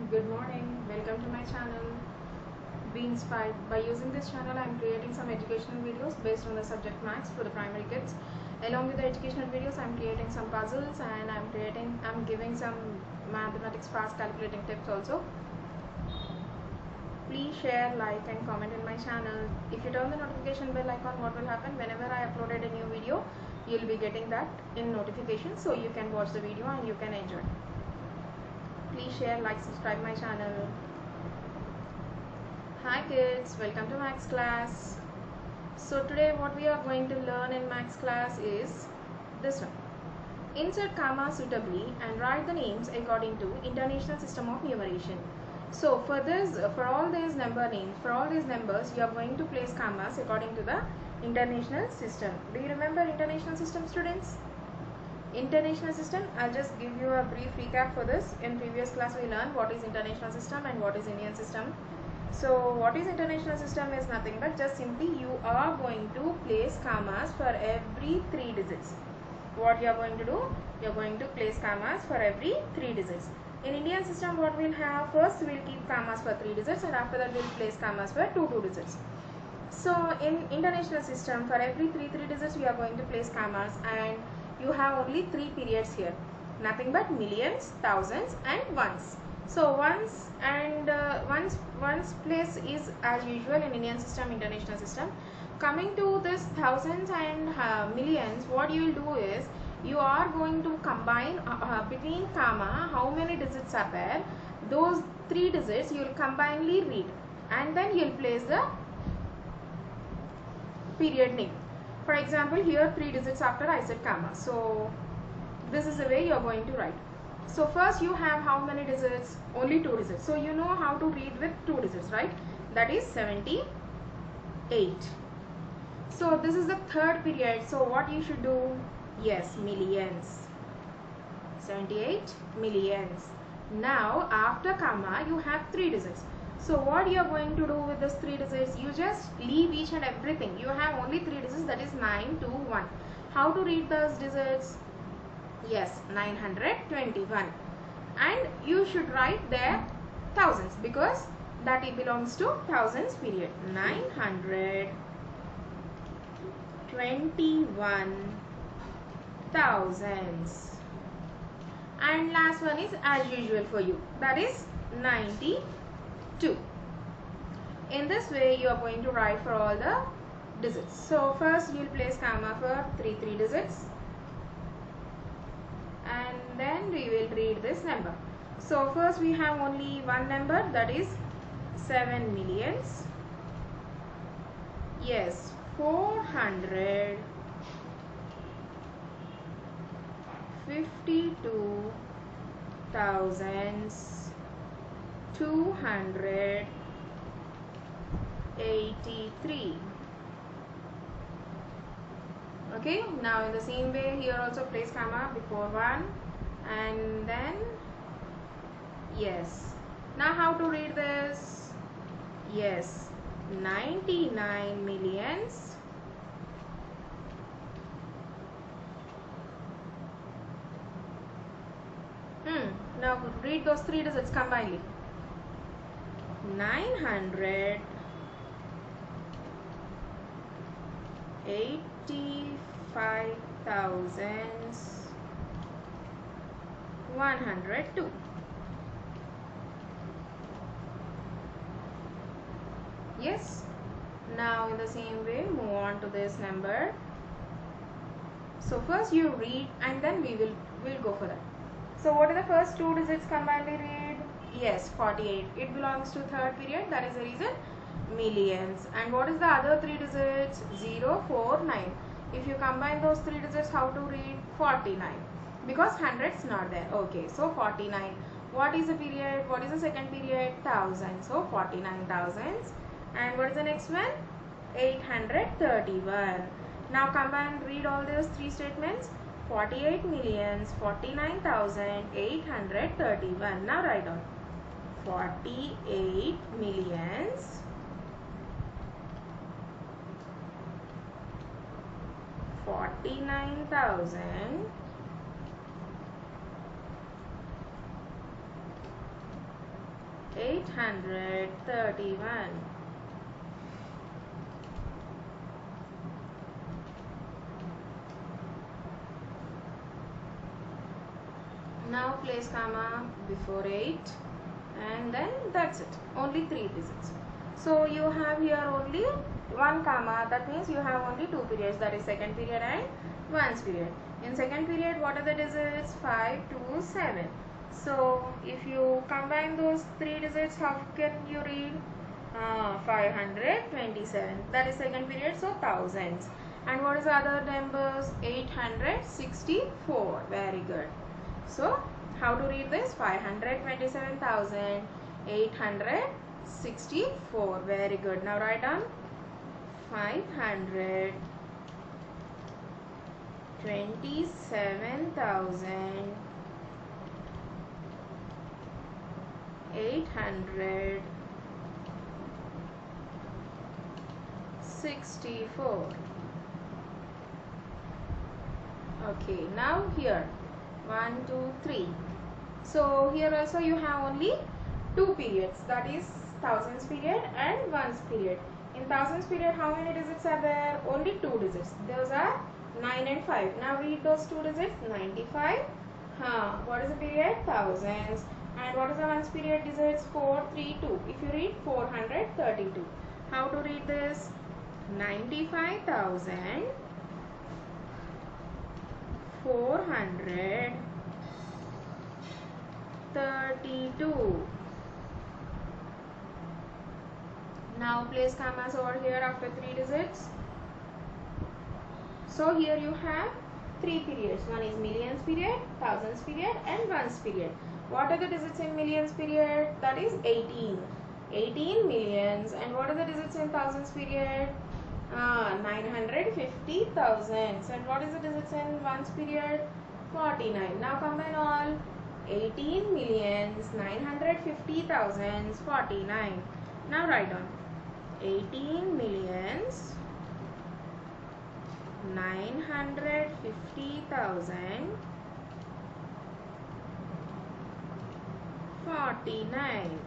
Good morning, welcome to my channel. Be inspired. By using this channel, I am creating some educational videos based on the subject maths for the primary kids. Along with the educational videos, I am creating some puzzles and I'm giving some mathematics fast calculating tips also. Please share, like and comment in my channel. If you turn the notification bell icon, what will happen? Whenever I uploaded a new video, you'll be getting that in notification, so you can watch the video and you can enjoy. Please share, like, subscribe my channel. Hi kids, welcome to Maths class. So today what we are going to learn in Maths class is this one. Insert comma suitably and write the names according to International System of Numeration. So for all these number names, for all these numbers, you are going to place commas according to the International System. Do you remember International System, students? International System, I'll just give you a brief recap for this. In previous class we learned what is International System and what is Indian System. So what is International System is nothing but just simply you are going to place commas for every 3 digits. What you are going to do? You are going to place commas for every 3 digits. In Indian System, what we'll have, first we'll keep commas for 3 digits and after that we'll place commas for 2 digits. So in International System, for every 3 digits we are going to place commas, and you have only 3 periods here, nothing but millions, thousands and ones. So ones and ones place is as usual in Indian System, International System. Coming to this thousands and millions, what you will do is you are going to combine between comma how many digits are there, those 3 digits you will combinedly read and then you will place the period name. For example, here 3 digits after I said comma. So this is the way you are going to write. So first you have how many digits? Only 2 digits. So you know how to read with 2 digits, right? That is 78. So this is the third period. So what you should do? Yes, millions. 78 millions. Now after comma you have 3 digits. So what you are going to do with this 3 digits? You just leave each and everything. You have only 3 digits, that is 9 to 1. How to read those digits? Yes, 921. And you should write there thousands because that it belongs to thousands period. 921 thousands. And last one is as usual for you, that is 92. In this way you are going to write for all the digits. So first you will place comma for 3 digits and then we will read this number. So first we have only one number, that is 7 millions. Yes, 452 thousands 283. Okay, now in the same way here also place comma before 1 and then yes. Now how to read this? Yes, 99 millions now read those 3 digits combinedly. 985,102. Yes. Now in the same way move on to this number. So first you read and then we'll go for that. So what are the first 2 digits combinedly read? Yes, 48. It belongs to third period, that is the reason millions. And what is the other 3 digits? 0, 4, 9. If you combine those 3 digits, how to read? 49. Because hundreds not there. Okay, so 49. What is the period? What is the second period? 1000. So 49 thousands. And what is the next one? 831. Now combine, read all those 3 statements. 48 millions, 49,831. Now write down 48 millions, 49,000, 831. Now place comma before 8 and then that's it, only 3 digits. So you have here only one comma, that means you have only 2 periods, that is second period and 1's period. In second period, what are the digits? 5, 2, 7. So if you combine those 3 digits, how can you read? 527, that is second period, so thousands. And what is the other numbers? 864. Very good. So how to read this? 527,864. Very good. Now write down 527,864. Okay, now here 1, 2, 3. So here also you have only 2 periods, that is thousands period and 1's period. In thousands period, how many digits are there? Only 2 digits. Those are 9 and 5. Now read those 2 digits. 95. What is the period? Thousands. And what is the 1's period digits? 432. If you read 432. How to read this? 95,432. Now place commas over here after 3 digits. So here you have 3 periods. One is millions period, thousands period and 1's period. What are the digits in millions period? That is 18. 18 millions. And what are the digits in thousands period? 950,000. And what is the digits in 1's period? 49. Now combine all. 18 millions, 950,000, 49. Now write down 18 millions, 950,000, 49.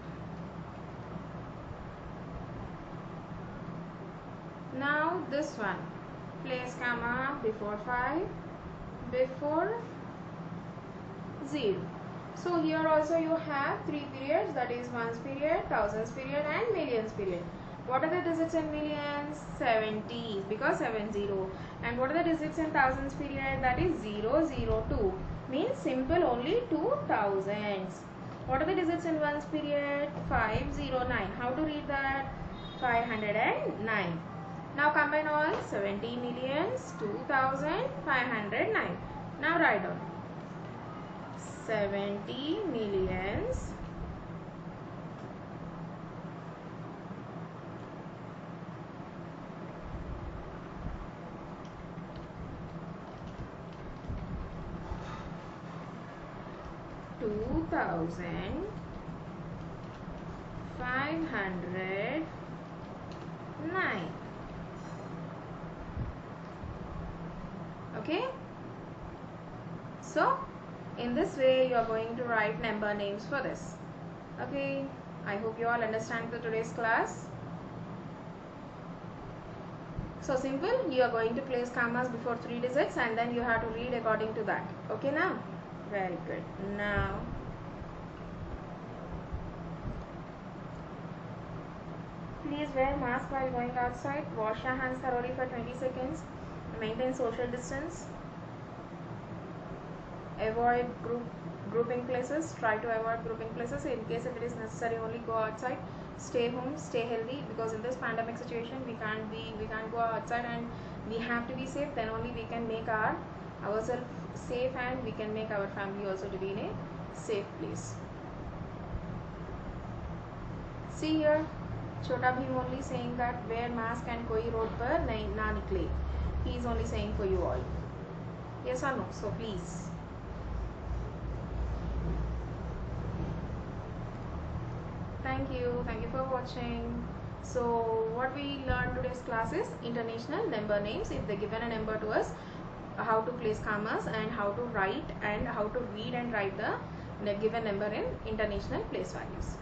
Now this one, place comma before 5, before 0. So here also you have 3 periods, that is 1's period, thousands period and millions period. What are the digits in millions? 70, because 70. And what are the digits in thousands period? That is 002. Means simple, only 2 thousands. What are the digits in 1's period? 509. How to read that? 509. Now combine all. 70 millions, 2,509. Now write down 70 millions, 2,509. Okay. So in this way you are going to write number names for this. Okay. I hope you all understand today's class. So simple, you are going to place commas before 3 digits and then you have to read according to that. Okay now? Very good. Now please wear mask while going outside. Wash your hands thoroughly for 20 seconds. Maintain social distance. Avoid grouping places. Try to avoid grouping places. In case if it is necessary, only go outside. Stay home, stay healthy, because in this pandemic situation we can't go outside and we have to be safe. Then only we can make ourselves safe and we can make our family also to be in a safe place. See here, Chota Bhim only saying that wear mask and koi road par na nikle. He is only saying for you all. Yes or no? So please. Thank you for watching. So what we learned today's class is international number names. If they given a number to us, how to place commas and how to write and how to read and write the given number in international place values.